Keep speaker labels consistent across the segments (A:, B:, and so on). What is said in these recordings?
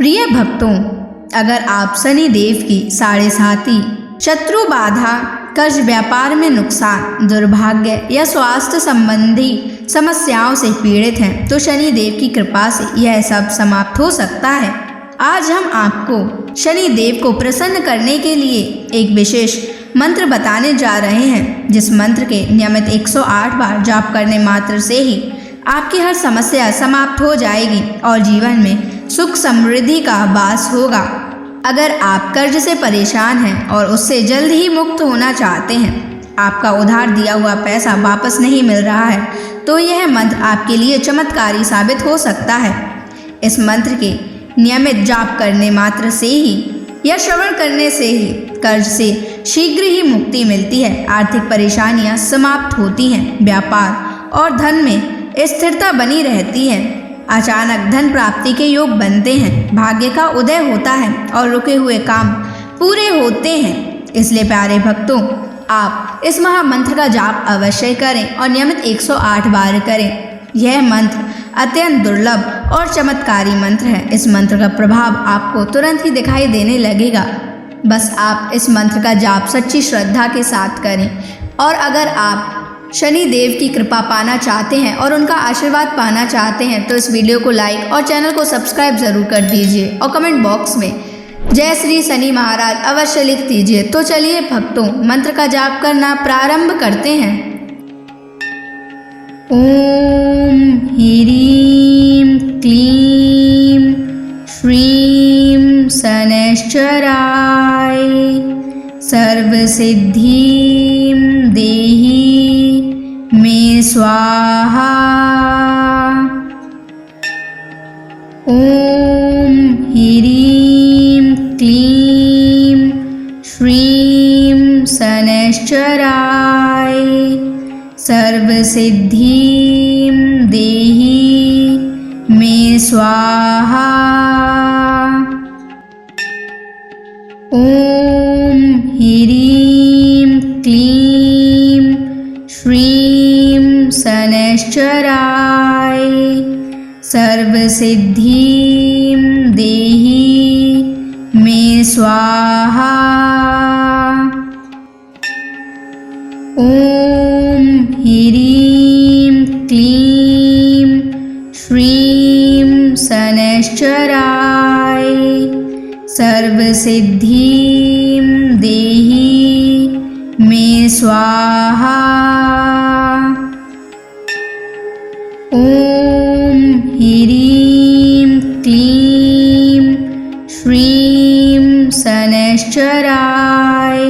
A: प्रिय भक्तों, अगर आप शनि देव की साढ़े साती, शत्रु बाधा, कर्ज, व्यापार में नुकसान, दुर्भाग्य या स्वास्थ्य संबंधी समस्याओं से पीड़ित हैं तो शनि देव की कृपा से यह सब समाप्त हो सकता है। आज हम आपको शनि देव को प्रसन्न करने के लिए एक विशेष मंत्र बताने जा रहे हैं, जिस मंत्र के नियमित 108 बार जाप करने मात्र से ही आपकी हर समस्या समाप्त हो जाएगी और जीवन में सुख समृद्धि का वास होगा। अगर आप कर्ज से परेशान हैं और उससे जल्द ही मुक्त होना चाहते हैं, आपका उधार दिया हुआ पैसा वापस नहीं मिल रहा है, तो यह मंत्र आपके लिए चमत्कारी साबित हो सकता है। इस मंत्र के नियमित जाप करने मात्र से ही या श्रवण करने से ही कर्ज से शीघ्र ही मुक्ति मिलती है, आर्थिक परेशानियां समाप्त होती हैं, व्यापार और धन में स्थिरता बनी रहती है, अचानक धन प्राप्ति के योग बनते हैं, भाग्य का उदय होता है और रुके हुए काम पूरे होते हैं। इसलिए प्यारे भक्तों, आप इस महामंत्र का जाप अवश्य करें और नियमित 108 बार करें। यह मंत्र अत्यंत दुर्लभ और चमत्कारी मंत्र है। इस मंत्र का प्रभाव आपको तुरंत ही दिखाई देने लगेगा। बस आप इस मंत्र का जाप सच्ची श्रद्धा के साथ करें। और अगर आप शनि देव की कृपा पाना चाहते हैं और उनका आशीर्वाद पाना चाहते हैं तो इस वीडियो को लाइक और चैनल को सब्सक्राइब जरूर कर दीजिए और कमेंट बॉक्स में जय श्री शनि महाराज अवश्य लिख दीजिए। तो चलिए भक्तों, मंत्र का जाप करना प्रारंभ करते हैं। ओम ह्रीं क्लीं श्रीं शनैश्चराय सर्वसिद्धिं देहि मे स्वाहा। ओम ह्रीं क्लीं श्रीं शनैश्चराय सर्वसिद्धिं देहि मे स्वाहा। ओम ह्रीं क्लीं श्रीं शनैश्चराय सर्वसिद्धिं देहि मे स्वाहा। ओम ह्रीं क्लीं श्रीं शनैश्चराय सर्वसिद्धिं देहि मे स्वाहा। ओम ह्रीं क्लीं श्रीं शनैश्चराय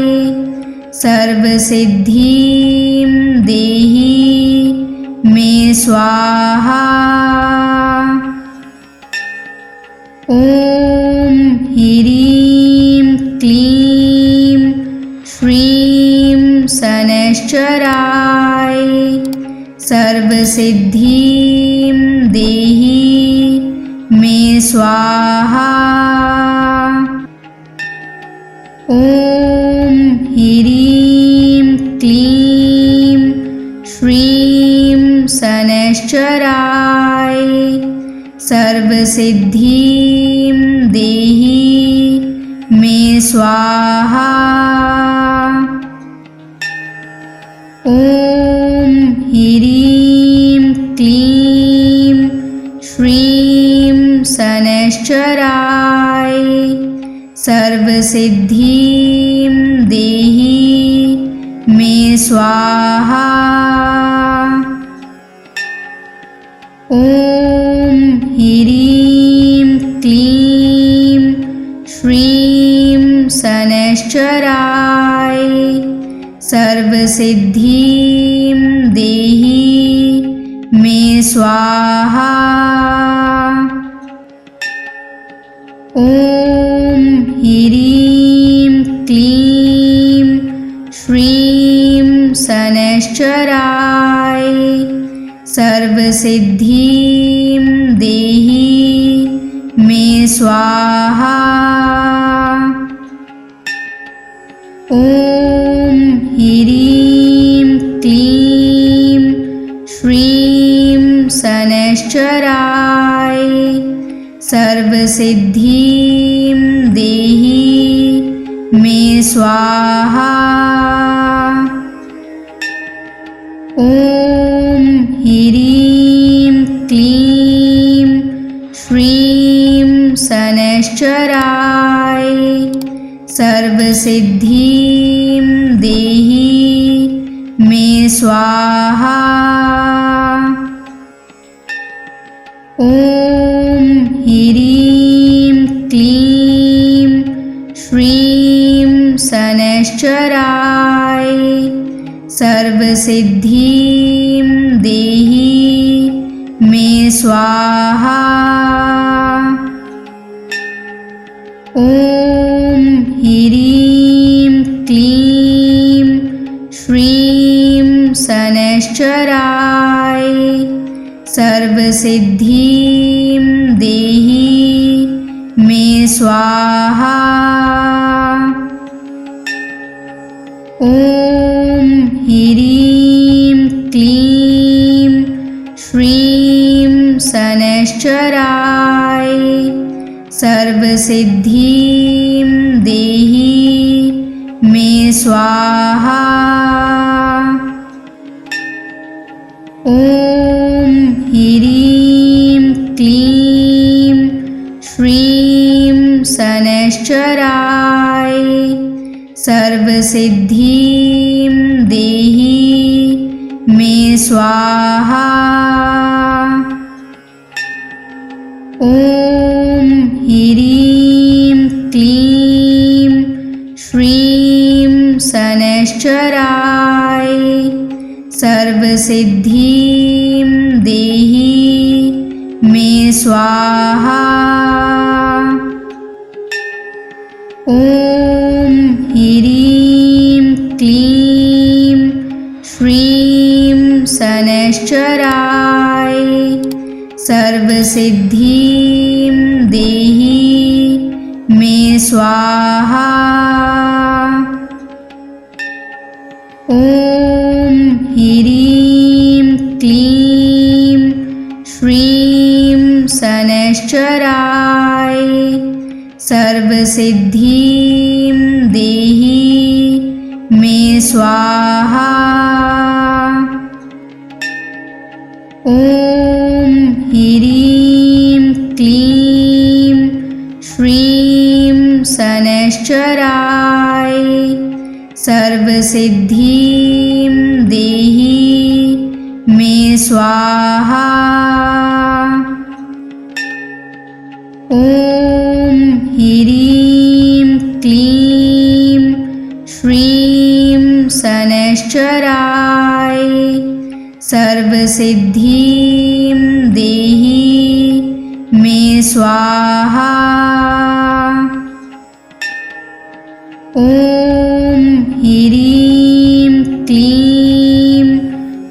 A: सर्वसिद्धिं देहि मे स्वाहा। ओम ह्रीं क्लीं श्रीं शनैश्चराय सर्वसिद्धिं देहि मे स्वाहा। ओम ह्रीं क्लीं श्रीं शनैश्चराय सर्वसिद्धिं देहि मे स्वाहा। ओम ह्रीं क्लीं श्रीं शनैश्चराय सर्वसिद्धिं देहि मे स्वाहा। ओम ह्रीं क्लीं श्रीं शनैश्चराय सर्वसिद्धिं देहि मे स्वाहा। ओम ह्रीं क्लीं श्रीं शनैश्चराय सर्वसिद्धिं देहि मे स्वाहा। ओम ह्रीं क्लीं श्रीं शनैश्चराय सर्वसिद्धिं देहि मे स्वाहा। ॐ ह्रीं क्लीं श्रीं शनैश्चराय सर्वसिद्धिं देहि मे स्वाहा। ॐ ह्रीं क्लीं श्रीं शनैश्चराय सर्वसिद्धिं देहि मे स्वाहा। ॐ ह्रीं क्लीं श्रीं शनैश्चराय सर्वसिद्धिं देहि मे स्वाहा। ॐ ह्रीं क्लीं श्रीं शनैश्चराय सर्वसिद्धिं देहि मे स्वाहा। ॐ ह्रीं क्लीं श्रीं शनैश्चराय सर्वसिद्धिं देहि मे स्वाहा। ॐ ह्रीं क्लीं श्रीं शनैश्चराय सर्वसिद्धिं देहि मे स्वाहा। ॐ ह्रीं क्लीं श्रीं शनैश्चराय सर्वसिद्धिं देहि मे स्वाहा। ॐ ह्रीं क्लीं श्रीं शनैश्चराय सर्वसिद्धिं देहि मे स्वाहा। ॐ ह्रीं क्लीं श्रीं शनैश्चराय सर्वसिद्धिं देहि मे स्वाहा। ॐ ह्रीं क्लीं श्रीं शनैश्चराय सर्वसिद्धिं देहि मे स्वाहा। ॐ ह्रीं क्लीं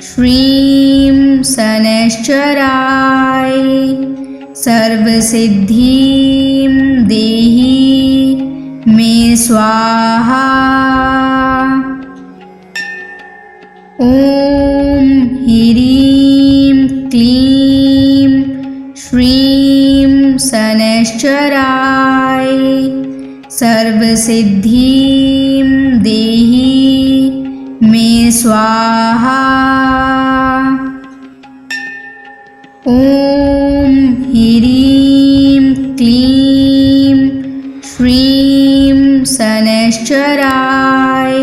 A: श्रीं शनैश्चराय सर्वसिद्धिं देहि मे स्वाहा। ॐ ह्रीं क्लीं श्रीं शनैश्चराय सर्वसिद्धिं देहि मे स्वाहा। ॐ ह्रीं क्लीं श्रीं शनैश्चराय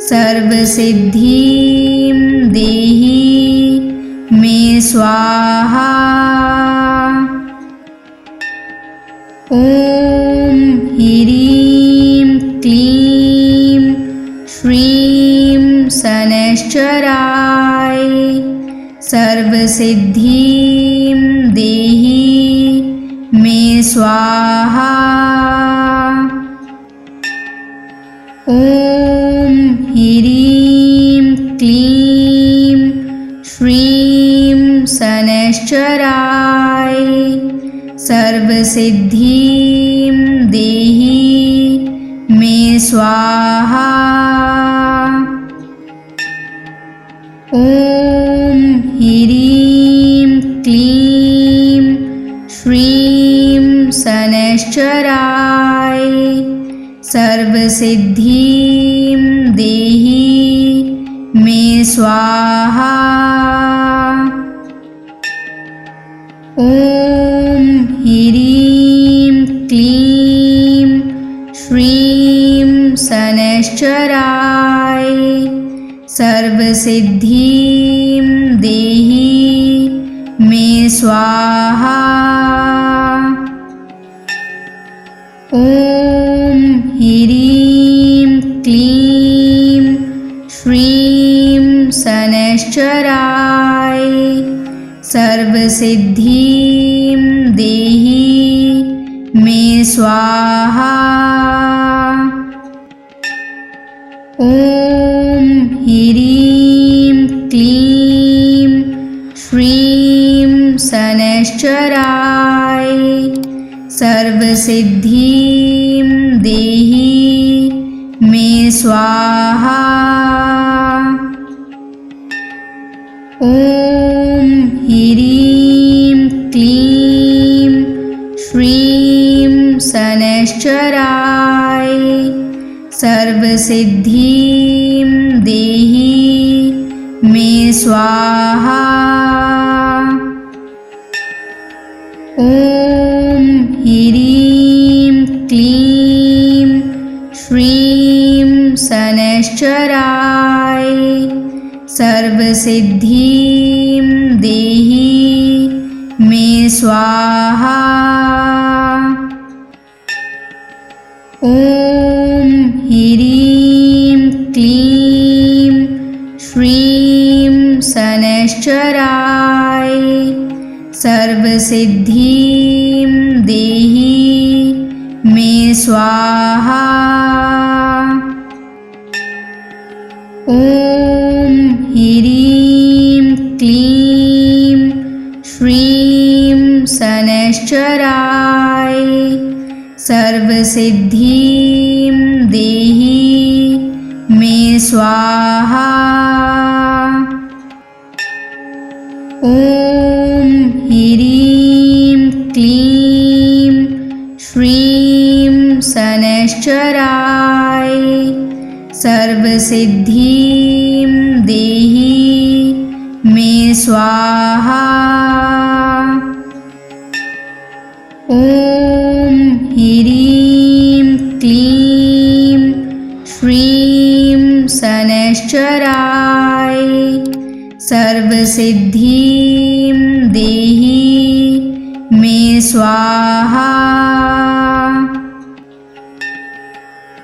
A: सर्वसिद्धिं देहि मे स्वाहा। ॐ ह्रीं क्लीं श्रीं शनैश्चराय सर्वसिद्धिं देहि मे स्वाहा। ॐ ह्रीं क्लीं श्रीं शनैश्चराय सर्वसिद्धिं देहि मे स्वाहा। ॐ ह्रीं क्लीं श्रीं शनैश्चराय सर्वसिद्धिं देहि मे स्वाहा। ॐ ह्रीं क्लीं श्रीं शनैश्चराय सर्वसिद्धिं देहि मे स्वाहा। ॐ ह्रीं क्लीं श्रीं शनैश्चराय सर्वसिद्धिं देहि मे स्वाहा। ॐ ह्रीं क्लीं श्रीं शनैश्चराय सर्वसिद्धिं देहि मे स्वाहा। ॐ ह्रीं क्लीं श्रीं शनैश्चराय सर्वसिद्धिं देहि मे स्वाहा। ॐ ह्रीं क्लीं श्रीं शनैश्चराय सर्वसिद्धिं देहि मे स्वाहा। ॐ ह्रीं क्लीं श्रीं शनैश्चराय सर्वसिद्धिं देहि मे स्वाहा। ॐ ह्रीं क्लीं श्रीं शनैश्चराय सर्वसिद्धिं देहि मे स्वाहा। ॐ ह्रीं क्लीं श्रीं शनैश्चराय सर्वसिद्धिं देहि मे स्वाहा। ॐ ह्रीं क्लीं श्रीं शनैश्चराय सर्वसिद्धिं देहि मे स्वाहा।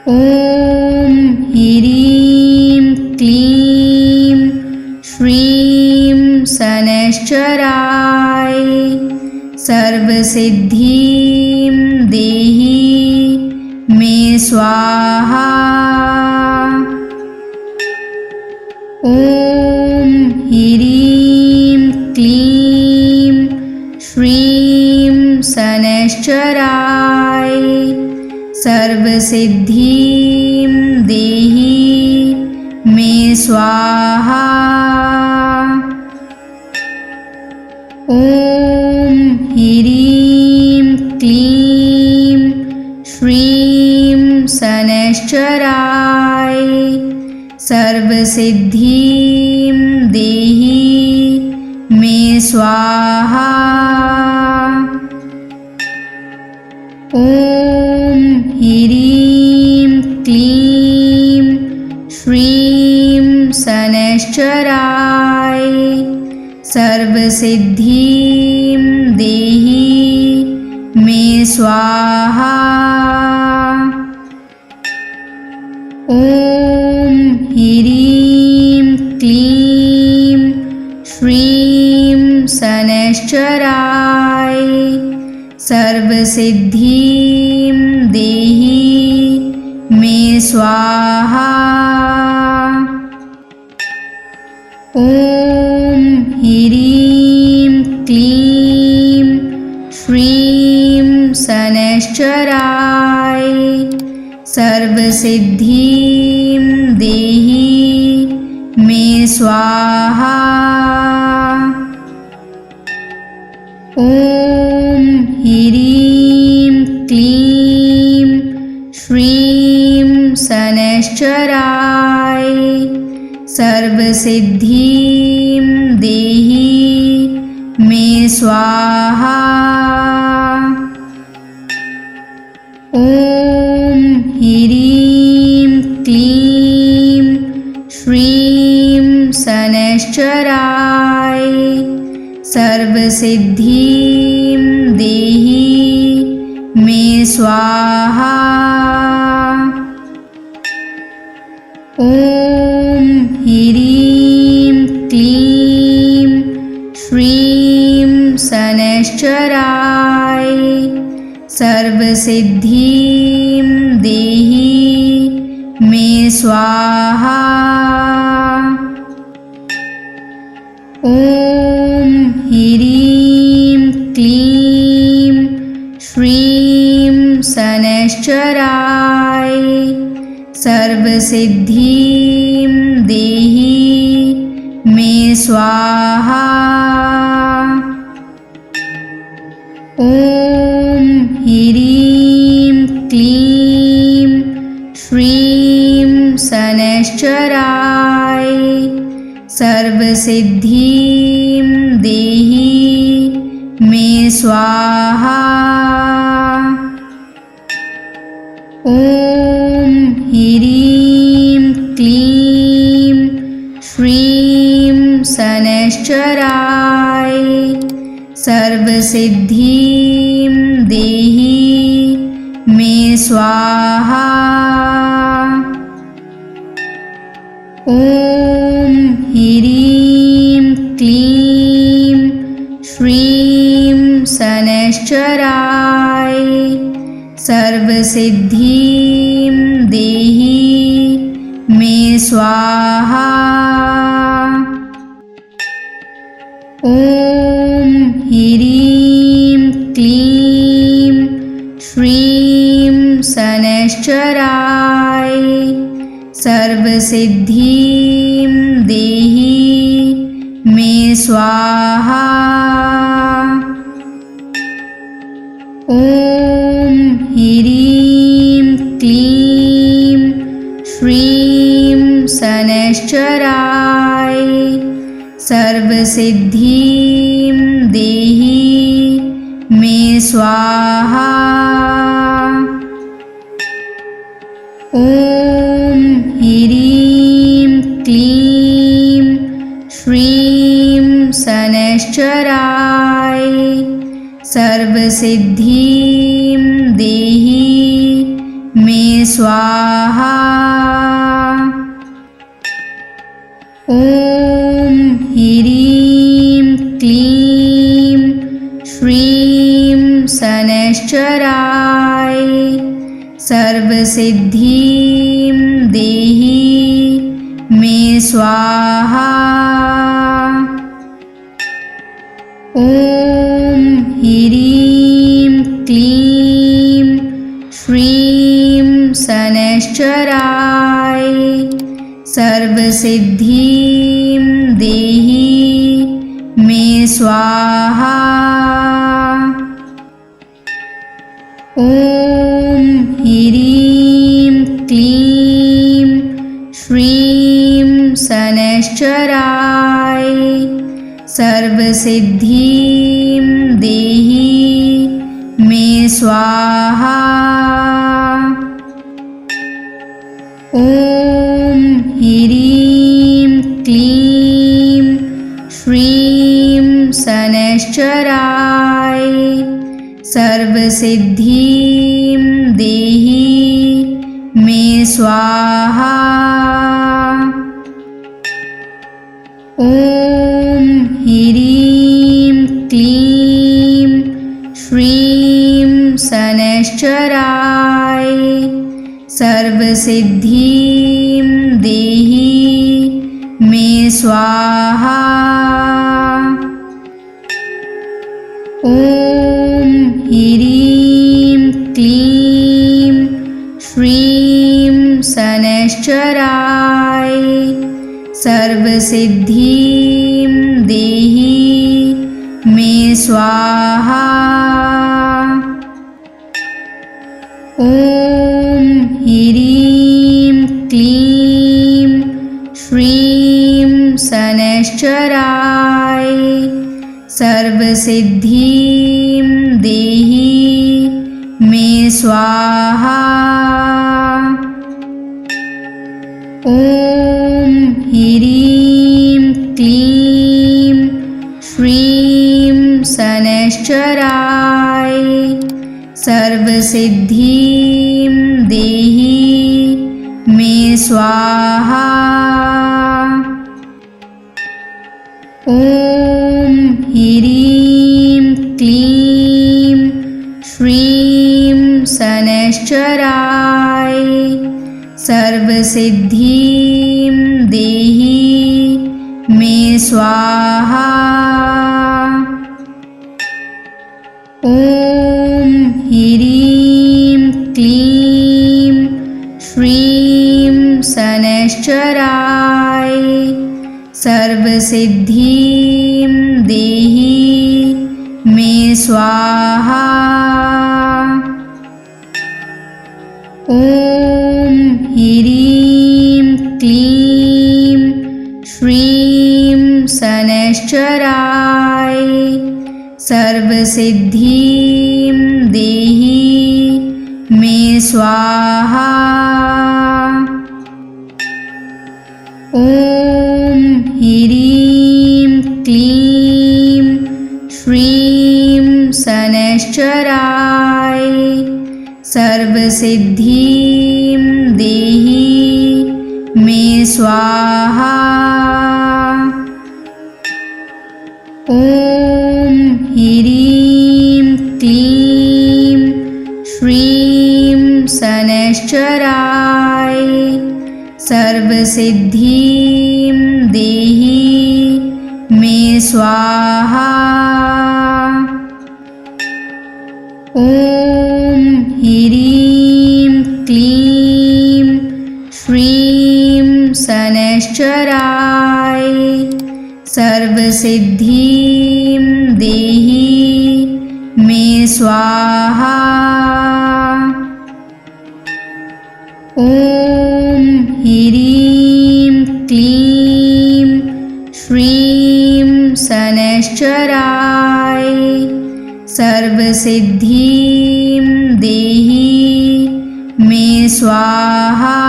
A: ॐ ह्रीं क्लीं श्रीं शनैश्चराय सर्वसिद्धिं देहि मे स्वाहा। ॐ ह्रीं क्लीं श्रीं शनैश्चराय सर्वसिद्धिं देहि मे स्वाहा। ॐ ह्रीं क्लीं श्रीं शनैश्चराय सर्वसिद्धिं देहि मे स्वाहा। ॐ ह्रीं क्लीं श्रीं शनैश्चराय सर्वसिद्धिं देहि मे स्वाहा। ॐ ह्रीं क्लीं श्रीं शनैश्चराय सर्वसिद्धिं देहि मे स्वाहा। ॐ ह्रीं क्लीं श्रीं शनैश्चराय सर्वसिद्धिं देहि मे स्वाहा। ॐ ह्रीं क्लीं श्रीं शनैश्चराय सर्वसिद्धिं देहि मे स्वाहा। ॐ ह्रीं क्लीं श्रीं शनैश्चराय सर्वसिद्धिं देहि मे स्वाहा। ॐ ह्रीं क्लीं श्रीं शनैश्चराय सर्वसिद्धिं देहि मे स्वाहा। ॐ ह्रीं क्लीं श्रीं शनैश्चराय सर्वसिद्धिं देहि मे स्वाहा। ॐ ह्रीं क्लीं श्रीं शनैश्चराय सर्वसिद्धिं देहि मे स्वाहा। ॐ ह्रीं क्लीं श्रीं शनैश्चराय सर्वसिद्धिं देहि मे स्वाहा। ॐ ह्रीं क्लीं श्रीं शनैश्चराय सर्वसिद्धिं देहि मे स्वाहा। ॐ ह्रीं क्लीं श्रीं शनैश्चराय सर्वसिद्धिं देहि मे स्वाहा। ॐ ह्रीं क्लीं श्रीं शनैश्चराय सर्वसिद्धिं देहि मे स्वाहा। ॐ ह्रीं क्लीं श्रीं शनैश्चराय सर्वसिद्धिं देहि मे स्वाहा। ॐ ह्रीं क्लीं श्रीं शनैश्चराय सर्वसिद्धिं देहि मे स्वाहा। ॐ ह्रीं क्लीं श्रीं शनैश्चराय सर्वसिद्धिं देहि मे स्वाहा। ॐ ह्रीं क्लीं श्रीं शनैश्चराय सर्वसिद्धिं देहि मे स्वाहा। ॐ ह्रीं क्लीं श्रीं शनैश्चराय सर्वसिद्धिं देहि मे स्वाहा। ॐ ह्रीं क्लीं श्रीं शनैश्चराय सर्वसिद्धिं देहि मे स्वाहा। ॐ ह्रीं क्लीं श्रीं शनैश्चराय सर्वसिद्धिं देहि मे स्वाहा। ॐ ॐ ह्रीं क्लीं श्रीं शनैश्चराय सर्वसिद्धिं देहि मे स्वाहा। ॐ ह्रीं क्लीं श्रीं शनैश्चराय सर्वसिद्धिं देहि मे स्वाहा। ॐ ह्रीं क्लीं श्रीं शनैश्चराय सर्वसिद्धिं देहि मे स्वाहा। ॐ ह्रीं क्लीं श्रीं शनैश्चराय सर्वसिद्धिं देहि मे स्वाहा। ॐ ह्रीं क्लीं श्रीं शनैश्चराय सर्वसिद्धिं देहि मे स्वाहा। ॐ ह्रीं क्लीं श्रीं शनैश्चराय सर्वसिद्धिं देहि मे स्वाहा। ॐ ह्रीं क्लीं श्रीं शनैश्चराय सर्वसिद्धिं देहि मे स्वाहा। ॐ ह्रीं क्लीं श्रीं शनैश्चराय सर्वसिद्धिं देहि मे स्वाहा। ॐ ह्रीं क्लीं श्रीं शनैश्चराय सर्वसिद्धिं देहि मे स्वाहा।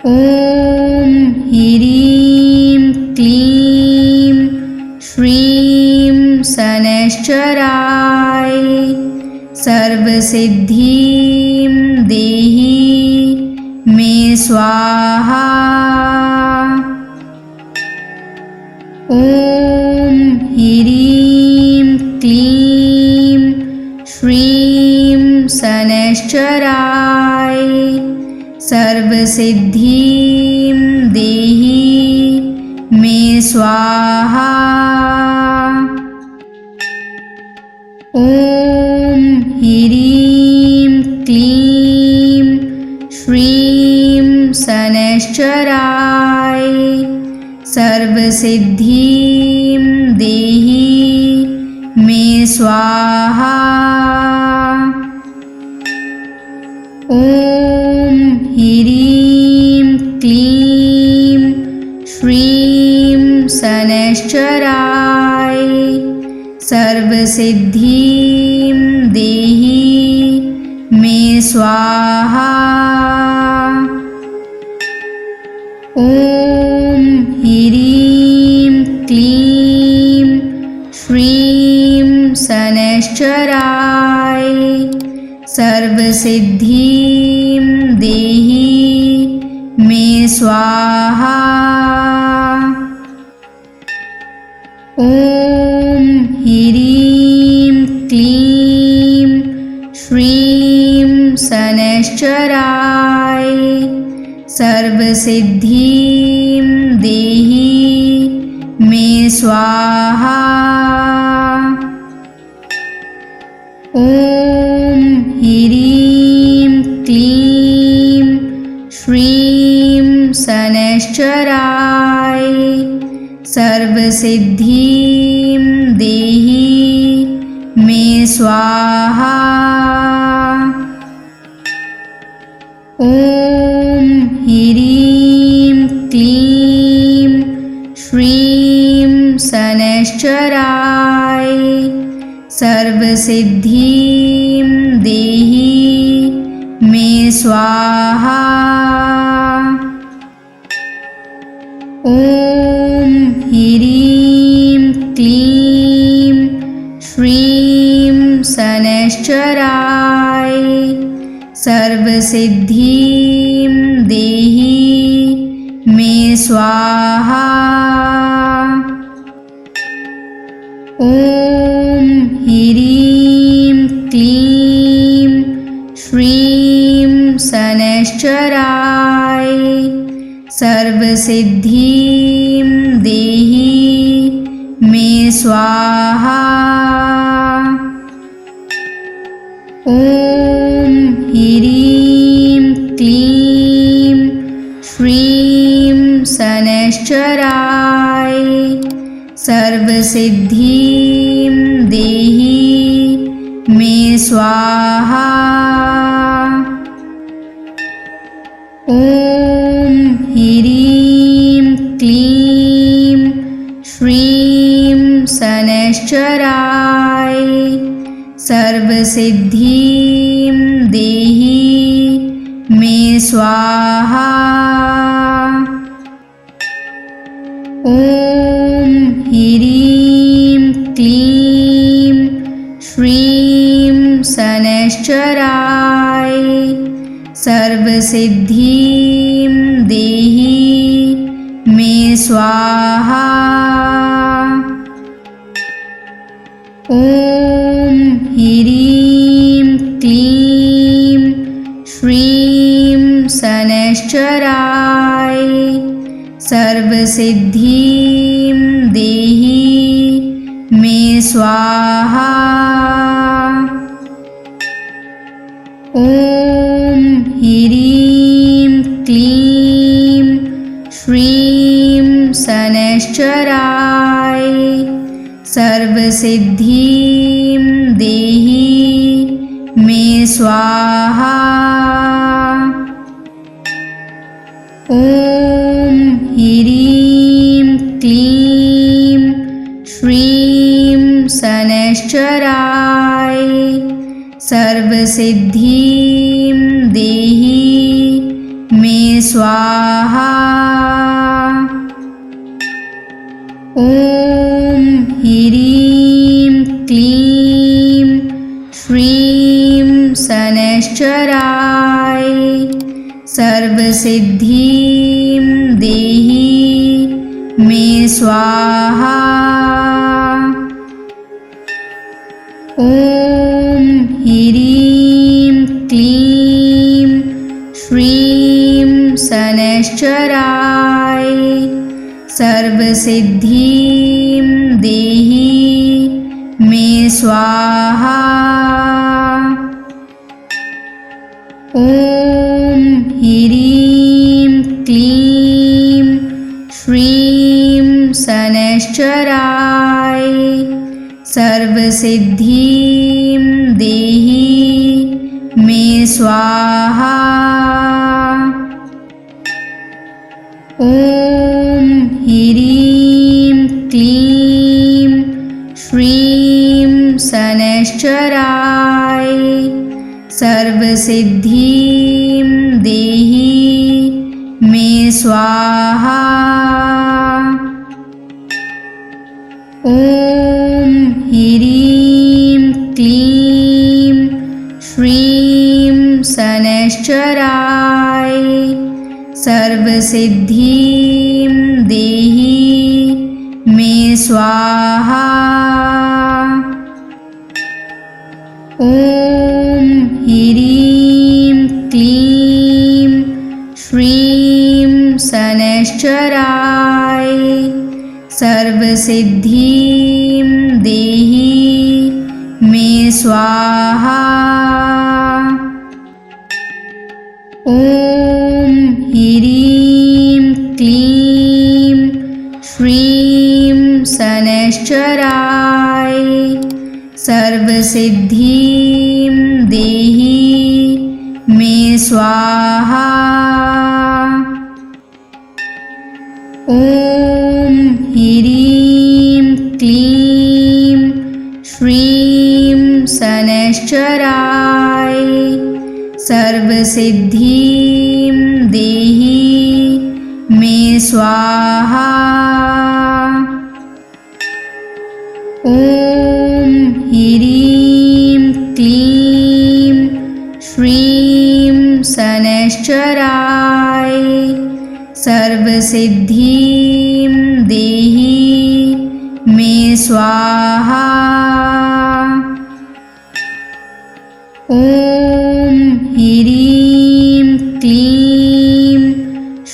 A: ॐ ह्रीं क्लीं श्रीं शनैश्चराय सर्वसिद्धिं देहि मे स्वाहा। ॐ ह्रीं क्लीं श्रीं शनैश्चराय सर्वसिद्धिं देहि मे स्वाहा। ॐ ह्रीं क्लीं श्रीं शनैश्चराय सर्वसिद्धिं देहि मे स्वाहा। ॐ ह्रीं क्लीं श्रीं शनैश्चराय सर्वसिद्धिं देहि मे स्वाहा। ॐ ह्रीं क्लीं श्रीं शनैश्चराय सर्वसिद्धिं देहि मे स्वाहा। ॐ ह्रीं क्लीं श्रीं शनैश्चराय सर्वसिद्धिं देहि मे स्वाहा। ॐ ह्रीं क्लीं श्रीं शनैश्चराय सर्वसिद्धिं देहि मे स्वाहा। ॐ ह्रीं क्लीं श्रीं शनैश्चराय सर्वसिद्धिं देहि मे स्वाहा। ॐ ह्रीं क्लीं श्रीं शनैश्चराय सर्वसिद्धिं देहि मे स्वाहा। ॐ ह्रीं क्लीं श्रीं शनैश्चराय सर्वसिद्धिं देहि मे स्वाहा। ॐ ह्रीं क्लीं श्रीं शनैश्चराय सर्वसिद्धिं देहि मे स्वाहा। ॐ ह्रीं क्लीं श्रीं शनैश्चराय सर्वसिद्धिं देहि मे स्वाहा। ॐ ह्रीं क्लीं श्रीं शनैश्चराय सर्वसिद्धिं देहि मे स्वाहा। ॐ ह्रीं क्लीं श्रीं शनैश्चराय सर्वसिद्धिं देहि मे स्वाहा। ॐ ह्रीं क्लीं श्रीं शनैश्चराय सर्वसिद्धिं देहि मे स्वाहा। ॐ ह्रीं क्लीं श्रीं शनैश्चराय सर्वसिद्धिं देहि मे स्वाहा। ॐ ह्रीं क्लीं श्रीं शनैश्चराय सर्वसिद्धिं देहि मे स्वाहा। ॐ ह्रीं क्लीं श्रीं शनैश्चराय सर्वसिद्धिं देहि मे स्वाहा। ॐ ह्रीं क्लीं श्रीं शनैश्चराय सर्वसिद्धिं देहि मे स्वाहा। ॐ ह्रीं क्लीं श्रीं शनैश्चराय सर्वसिद्धिं देहि मे स्वाहा। ॐ ह्रीं क्लीं श्रीं शनैश्चराय सर्वसिद्धिं देहि मे स्वाहा। ॐ ह्रीं क्लीं श्रीं शनैश्चराय सर्वसिद्धिं देहि मे स्वाहा। ॐ ह्रीं क्लीं श्रीं शनैश्चराय सर्वसिद्धिं देहि मे स्वाहा। ॐ ह्रीं क्लीं श्रीं शनैश्चराय सर्वसिद्धिं देहि मे स्वाहा। ॐ ह्रीं क्लीं श्रीं शनैश्चराय सर्वसिद्धिं देहि मे स्वाहा। ॐ ह्रीं क्लीं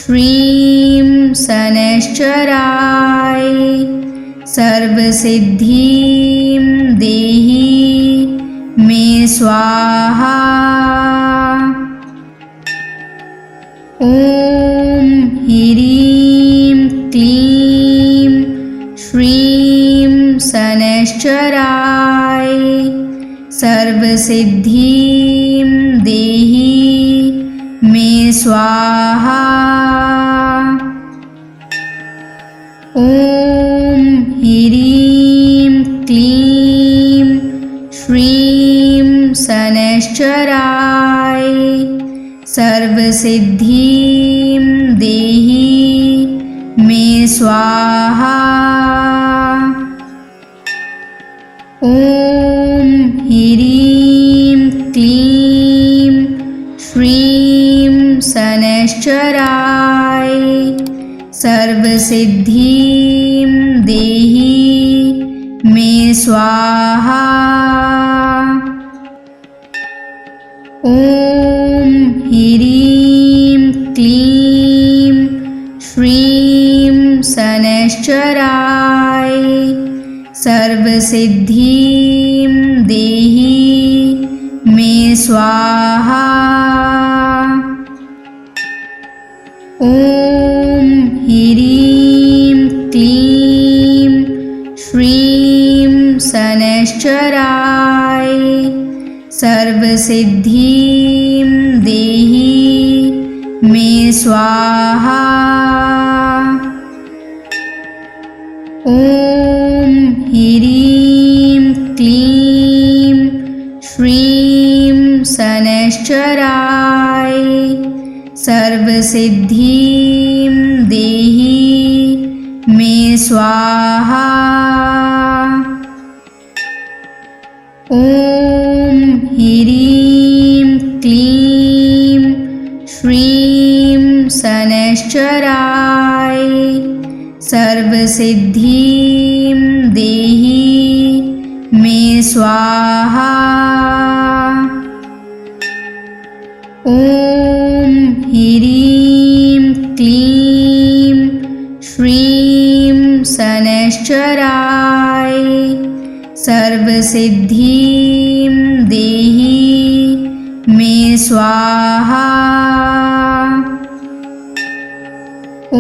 A: श्रीं शनैश्चराय सर्वसिद्धिं देहि मे स्वाहा। ॐ ह्रीं क्लीं श्रीं शनैश्चराय सर्वसिद्धिं देहि मे स्वाहा। ॐ ह्रीं क्लीं श्रीं शनैश्चराय सर्वसिद्धिं देहि मे स्वाहा। ॐ ह्रीं क्लीं श्रीं शनैश्चराय सर्वसिद्धिं देहि मे स्वाहा। ॐ ह्रीं क्लीं श्रीं शनैश्चराय सर्वसिद्धिं देहि मे स्वाहा। ॐ ह्रीं क्लीं श्रीं शनैश्चराय सर्वसिद्धिं देहि मे स्वाहा। ॐ ह्रीं क्लीं श्रीं शनैश्चराय सर्वसिद्धिं देहि मे स्वाहा। ॐ ह्रीं क्लीं श्रीं शनैश्चराय सर्वसिद्धिं देहि मे स्वाहा। ॐ ह्रीं क्लीं श्रीं शनैश्चराय सर्वसिद्धिं देहि मे स्वाहा। ॐ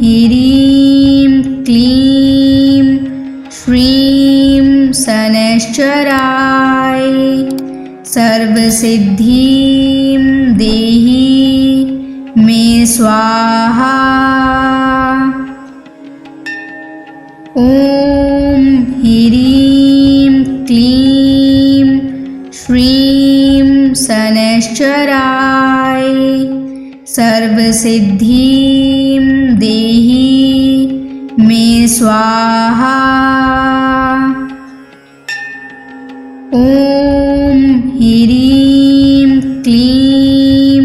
A: ह्रीं क्लीं श्रीं शनैश्चराय सर्वसिद्धिं देहि मे स्वाहा। ॐ ह्रीं क्लीं श्रीं शनैश्चराय सर्वसिद्धिं देहि मे स्वाहा। ॐ ह्रीं क्लीं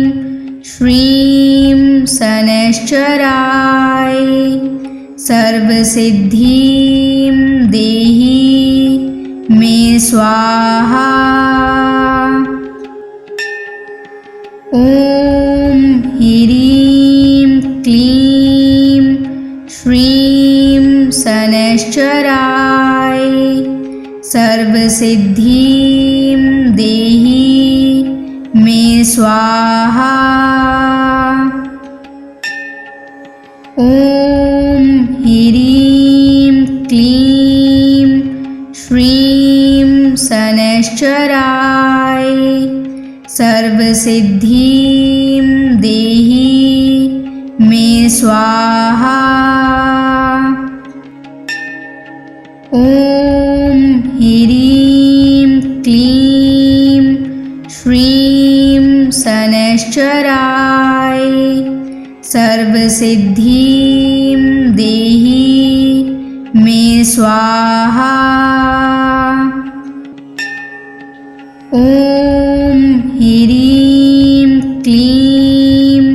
A: श्रीं शनैश्चराय सर्वसिद्धिं देहि मे स्वाहा। ॐ ह्रीं क्लीं श्रीं शनैश्चराय सर्वसिद्धिं देहि मे स्वाहा। ॐ ह्रीं क्लीं श्रीं शनैश्चराय सर्वसिद्धिं देहि मे स्वाहा। ॐ ह्रीं क्लीं श्रीं शनैश्चराय सर्वसिद्धिं देहि मे स्वाहा। ॐ ह्रीं क्लीं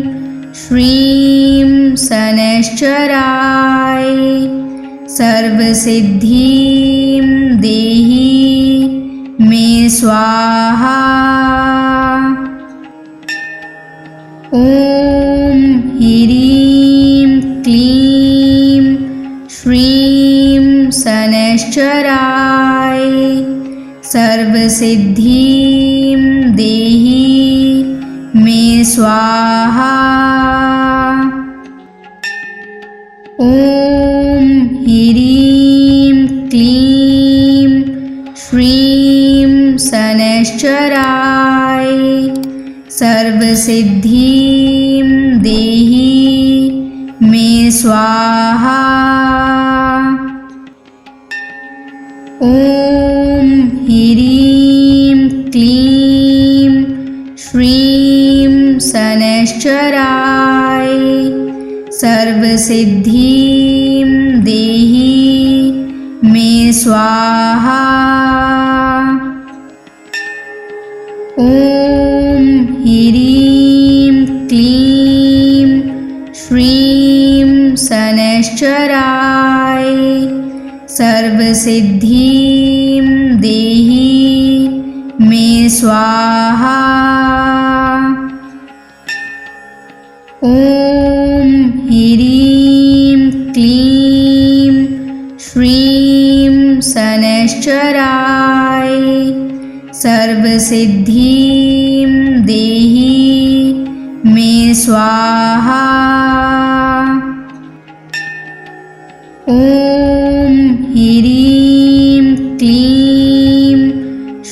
A: श्रीं शनैश्चराय सर्वसिद्धिं देहि मे स्वाहा। ॐ ह्रीं क्लीं श्रीं शनैश्चराय सर्वसिद्धिं देहि मे स्वाहा। ॐ ह्रीं क्लीं श्रीं शनैश्चराय सर्वसिद्धिं देहि मे स्वाहा। ॐ ह्रीं क्लीं श्रीं शनैश्चराय सर्वसिद्धिं देहि मे स्वाहा। ॐ ह्रीं क्लीं श्रीं शनैश्चराय सर्वसिद्धिं देहि मे स्वाहा। ॐ ह्रीं क्लीं श्रीं शनैश्चराय सर्वसिद्धिं देहि मे स्वाहा। ॐ ह्रीं क्लीं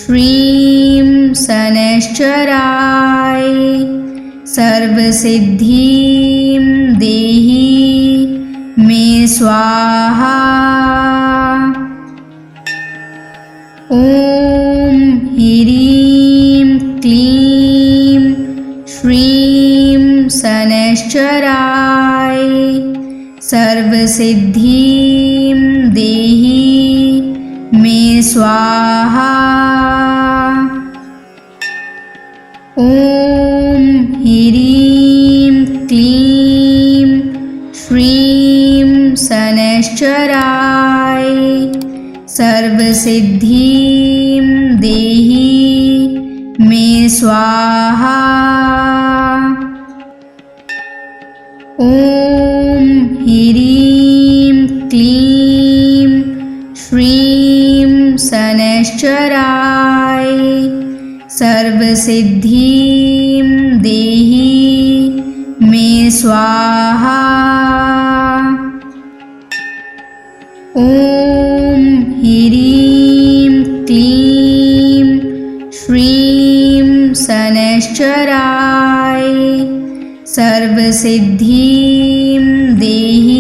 A: श्रीं शनैश्चराय सर्वसिद्धिं देहि मे स्वाहा। ॐ ह्रीं क्लीं श्रीं शनैश्चराय सर्वसिद्धिं देहि मे स्वाहा। ॐ ह्रीं क्लीं श्रीं शनैश्चराय सर्वसिद्धिं देहि मे स्वाहा। ॐ ह्रीं क्लीं श्रीं शनैश्चराय सर्वसिद्धिं देहि मे स्वाहा। ॐ ह्रीं क्लीं श्रीं शनैश्चराय सर्वसिद्धिं देहि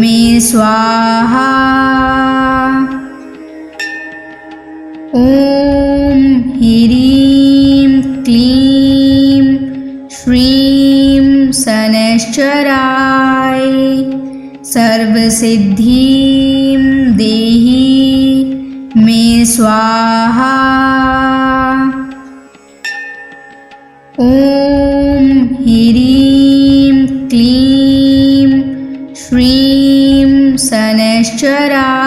A: मे स्वाहा। ॐ ह्रीं क्लीं श्रीं शनैश्चराय सर्वसिद्धिं देहि मे स्वाहा। ॐ ह्रीं क्लीं श्रीं शनैश्चराय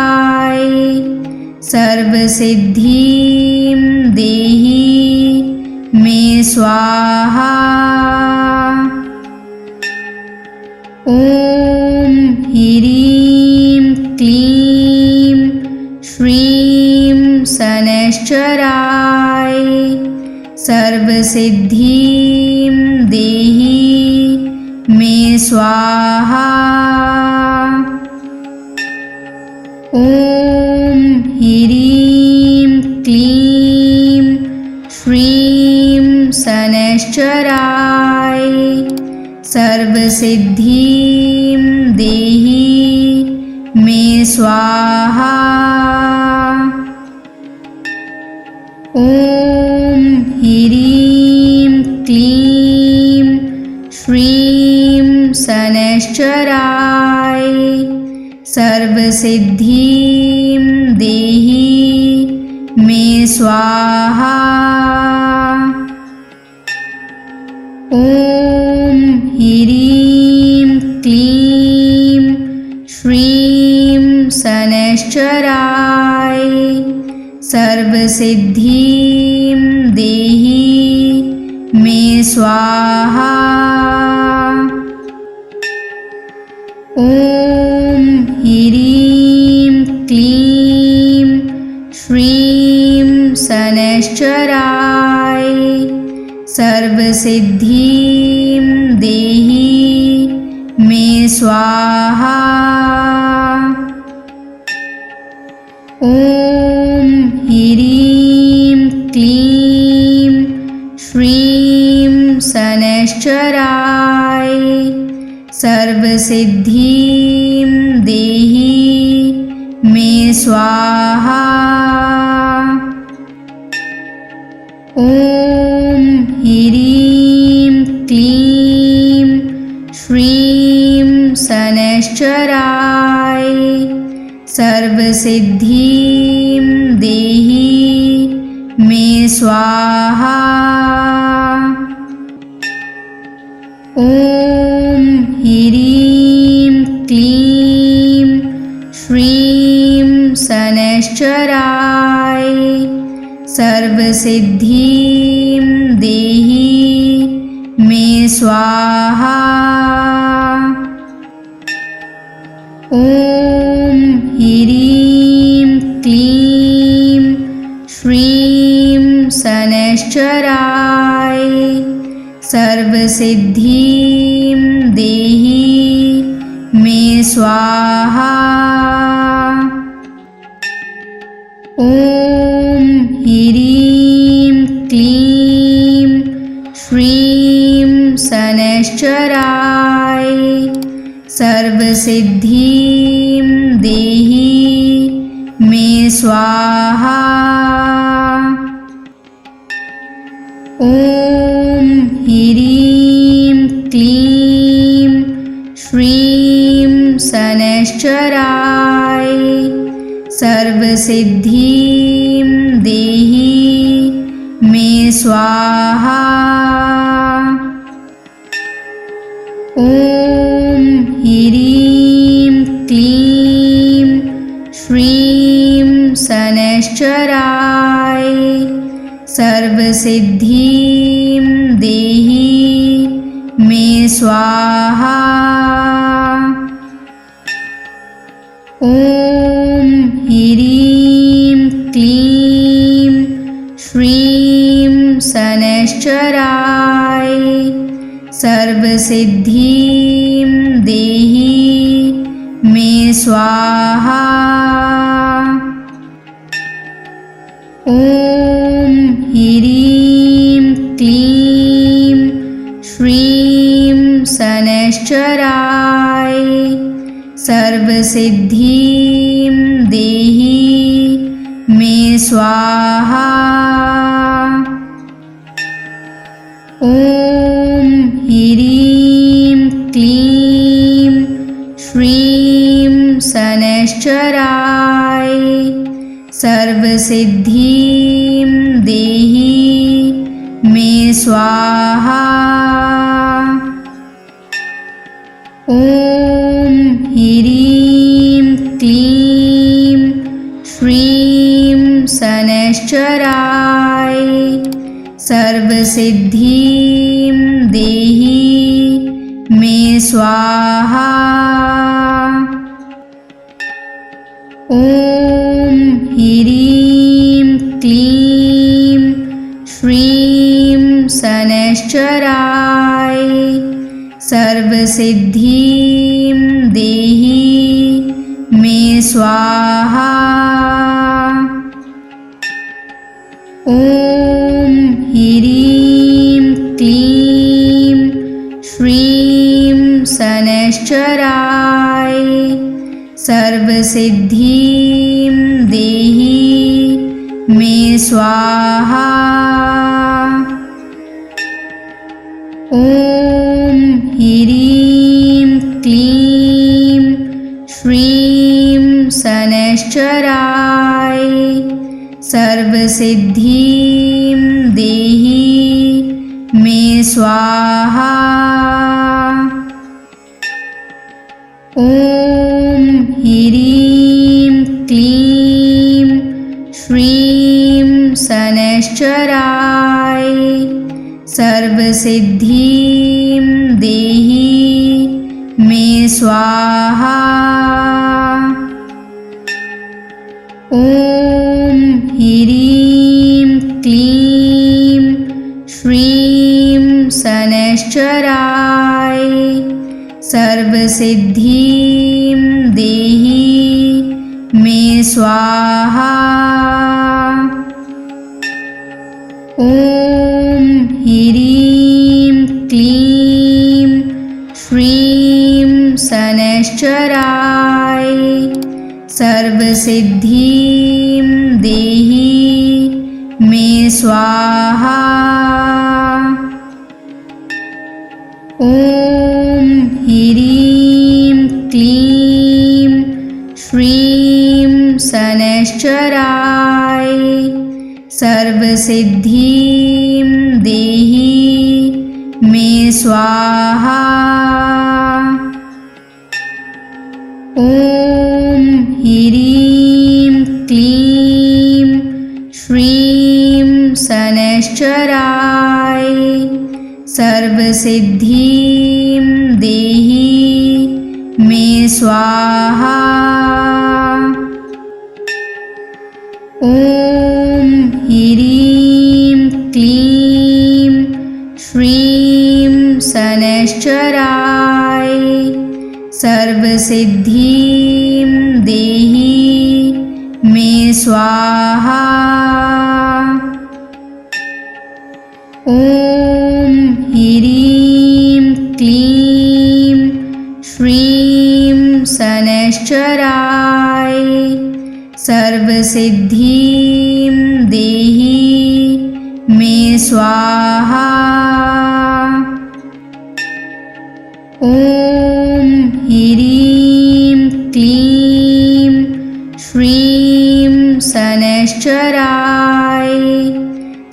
A: सर्वसिद्धिं देहि मे स्वाहा। ॐ ह्रीं क्लीं श्रीं शनैश्चराय सर्वसिद्धिं देहि मे स्वाहा। ॐ ह्रीं क्लीं शनैश्चराय सर्वसिद्धिं देहि मे स्वाहा। ॐ ह्रीं क्लीं श्रीं शनैश्चराय सर्वसिद्धिं देहि मे स्वाहा। ॐ ह्रीं क्लीं श्रीं शनैश्चराय सर्वसिद्धिं देहि मे स्वाहा। ॐ ह्रीं क्लीं श्रीं शनैश्चराय सर्वसिद्धिं देहि मे स्वाहा। ॐ ह्रीं क्लीं श्रीं शनैश्चराय सर्वसिद्धिं देहि मे स्वाहा। ॐ ह्रीं क्लीं श्रीं शनैश्चराय सर्वसिद्धिं देहि मे स्वाहा। ॐ ह्रीं क्लीं श्रीं शनैश्चराय सर्वसिद्धिं देहि मे स्वाहा। ॐ ह्रीं क्लीं श्रीं शनैश्चराय सर्वसिद्धिं देहि मे स्वाहा। ॐ ह्रीं क्लीं श्रीं शनैश्चराय सर्वसिद्धिं देहि मे स्वाहा। ॐ ह्रीं क्लीं श्रीं शनैश्चराय सर्वसिद्धिं देहि मे स्वाहा। ॐ ह्रीं क्लीं श्रीं शनैश्चराय सर्वसिद्धिं देहि मे स्वाहा। ॐ ह्रीं क्लीं श्रीं शनैश्चराय सर्वसिद्धिं देहि मे स्वाहा। ॐ ह्रीं क्लीं श्रीं शनैश्चराय सर्वसिद्धिं देहि मे स्वाहा। ॐ ह्रीं क्लीं श्रीं शनैश्चराय सर्वसिद्धिं देहि मे स्वाहा। ॐ ह्रीं क्लीं श्रीं शनैश्चराय सर्वसिद्धिं देहि मे स्वाहा। ॐ ह्रीं क्लीं श्रीं शनैश्चराय सर्वसिद्धिं देहि मे स्वाहा। ॐ ह्रीं क्लीं शनैश्चराय सर्वसिद्धिं देहि मे स्वाहा। ॐ ह्रीं क्लीं श्रीं शनैश्चराय सर्वसिद्धिं देहि मे स्वाहा। ॐ ह्रीं क्लीं श्रीं शनैश्चराय सर्वसिद्धिं देहि मे स्वाहा। ॐ ह्रीं क्लीं श्रीं शनैश्चराय सर्वसिद्धिं देहि मे स्वाहा। ॐ ह्रीं क्लीं श्रीं शनैश्चराय सर्वसिद्धिं देहि मे स्वाहा। ॐ ह्रीं क्लीं श्रीं शनैश्चराय सर्वसिद्धिं देहि मे स्वाहा। ॐ ह्रीं क्लीं श्रीं शनैश्चराय सर्वसिद्धिं देहि मे स्वाहा। ॐ ह्रीं क्लीं श्रीं शनैश्चराय सर्वसिद्धिं देहि मे स्वाहा। ॐ ह्रीं क्लीं श्रीं शनैश्चराय सर्वसिद्धिं देहि मे स्वाहा। ॐ ह्रीं क्लीं श्रीं शनैश्चराय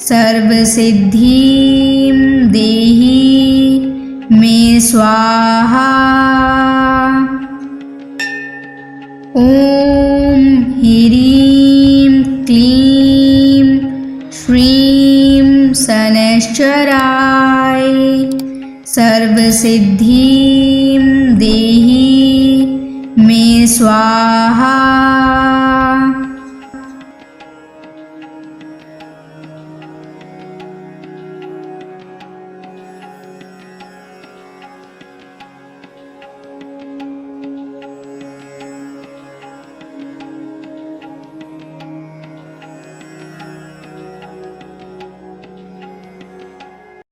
A: सर्वसिद्धिं देहि मे स्वाहा। ॐ ह्रीं क्लीं श्रीं शनैश्चराय सर्वसिद्धिं देहि मे स्वाहा।